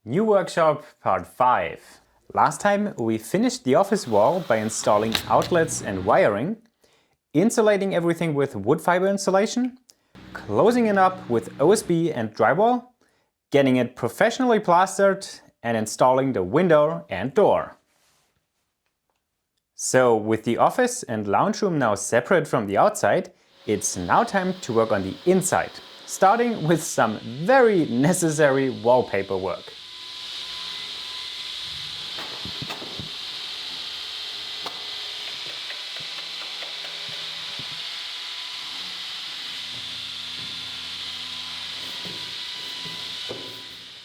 New workshop part 5. Last time we finished the office wall by installing outlets and wiring, insulating everything with wood fiber insulation, closing it up with OSB and drywall, getting it professionally plastered and installing the window and door. So with the office and lounge room now separate from the outside, it's now time to work on the inside, starting with some very necessary wallpaper work.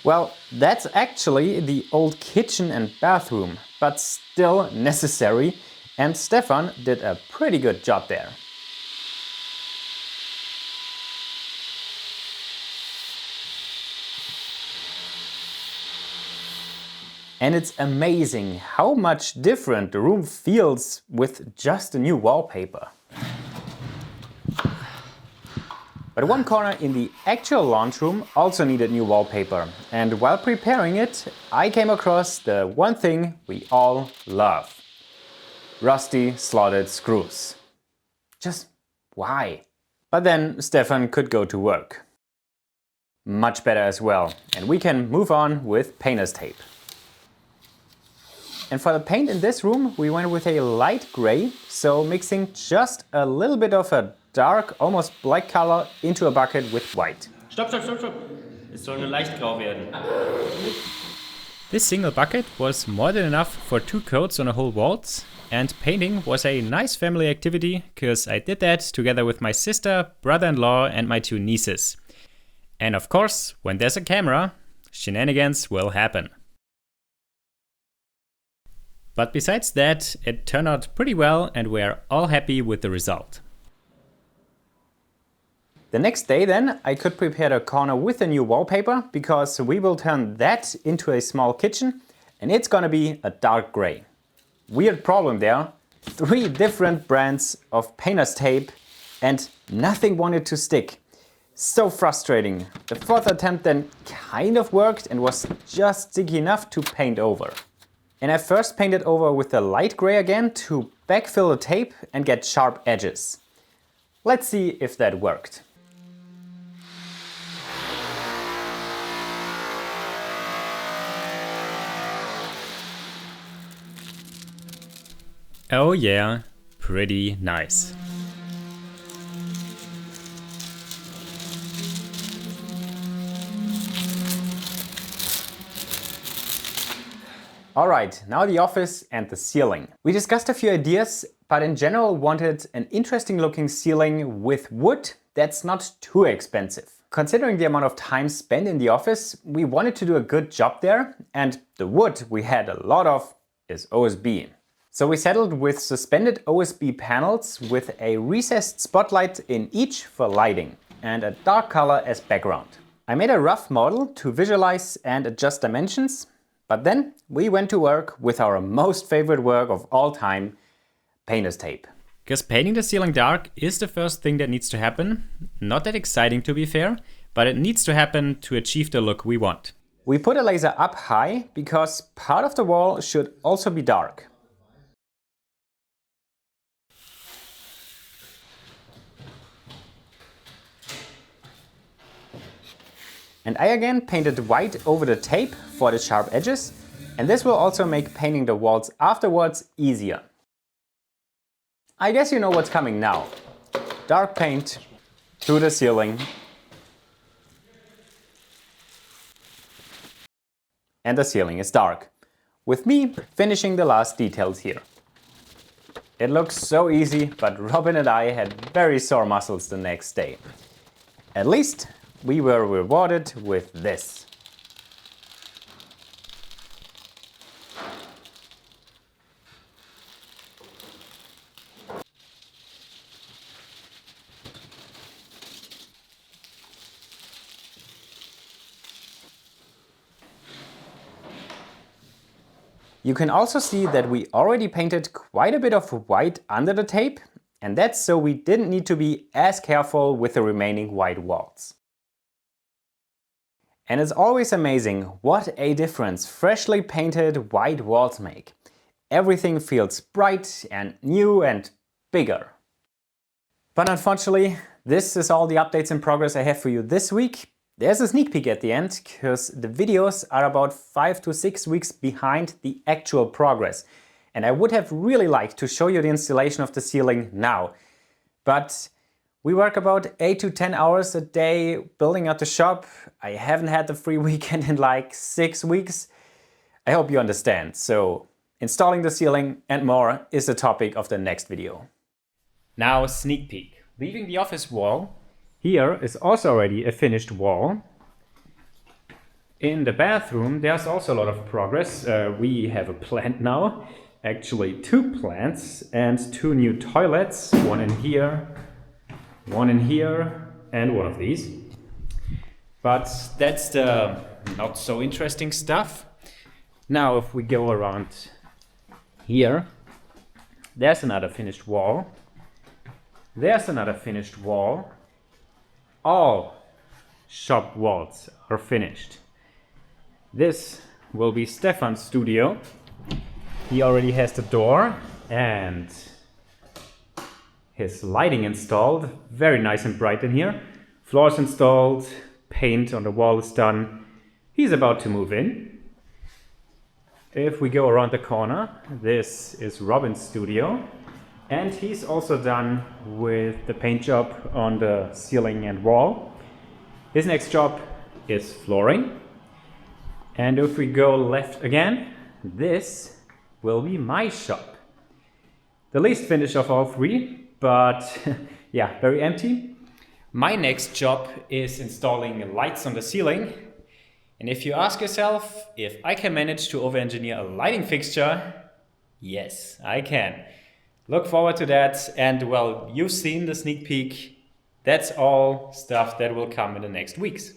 Well, that's actually the old kitchen and bathroom, but still necessary, and Stefan did a pretty good job there. And it's amazing how much different the room feels with just a new wallpaper. But one corner in the actual launch room also needed new wallpaper, and while preparing it, I came across the one thing we all love: rusty slotted screws. Just why? But then Stefan could go to work. Much better as well, and we can move on with painter's tape. And for the paint in this room, we went with a light gray, so mixing just a little bit of a dark, almost black color into a bucket with white. Stopp! Es soll nur leicht grau werden. This single bucket was more than enough for 2 coats on a whole waltz, and painting was a nice family activity, cause I did that together with my sister, brother-in-law and my 2 nieces. And of course, when there's a camera, shenanigans will happen. But besides that, it turned out pretty well and we're all happy with the result. The next day then, I could prepare the corner with a new wallpaper, because we will turn that into a small kitchen and it's gonna be a dark gray. Weird problem there, 3 different brands of painter's tape and nothing wanted to stick. So frustrating. The 4th attempt then kind of worked and was just sticky enough to paint over. And I first painted over with the light gray again to backfill the tape and get sharp edges. Let's see if that worked. Oh yeah, pretty nice. Alright, now the office and the ceiling. We discussed a few ideas, but in general wanted an interesting looking ceiling with wood that's not too expensive. Considering the amount of time spent in the office, we wanted to do a good job there, and the wood we had a lot of is OSB. So we settled with suspended OSB panels with a recessed spotlight in each for lighting and a dark color as background. I made a rough model to visualize and adjust dimensions. But then we went to work with our most favorite work of all time, painter's tape. Because painting the ceiling dark is the first thing that needs to happen. Not that exciting to be fair, but it needs to happen to achieve the look we want. We put a laser up high because part of the wall should also be dark. And I again painted white over the tape for the sharp edges, and this will also make painting the walls afterwards easier. I guess you know what's coming now. Dark paint to the ceiling. And the ceiling is dark, with me finishing the last details here. It looks so easy, but Robin and I had very sore muscles the next day. At least we were rewarded with this. You can also see that we already painted quite a bit of white under the tape, and that's so we didn't need to be as careful with the remaining white walls. And it's always amazing what a difference freshly painted white walls make. Everything feels bright and new and bigger. But unfortunately, this is all the updates in progress I have for you this week. There's a sneak peek at the end, because the videos are about 5 to 6 weeks behind the actual progress. And I would have really liked to show you the installation of the ceiling now. But we work about 8 to 10 hours a day building out the shop. I haven't had the free weekend in like 6 weeks. I hope you understand. So installing the ceiling and more is the topic of the next video. Now sneak peek. Leaving the office wall. Here is also already a finished wall. In the bathroom there's also a lot of progress. We have a plant now. Actually 2 plants and 2 new toilets. One in here, one in here, and one of these. But that's the not so interesting stuff. Now if we go around here, there's another finished wall. There's another finished wall. All shop walls are finished. This will be Stefan's studio. He already has the door and his lighting installed. Very nice and bright in here. Floors installed, paint on the wall is done. He's about to move in. If we go around the corner, this is Robin's studio. And he's also done with the paint job on the ceiling and wall. His next job is flooring. And if we go left again, this will be my shop. The least finished of all 3, but yeah, very empty. My next job is installing lights on the ceiling. And if you ask yourself if I can manage to over-engineer a lighting fixture, yes, I can. Look forward to that, and well, you've seen the sneak peek. That's all stuff that will come in the next weeks.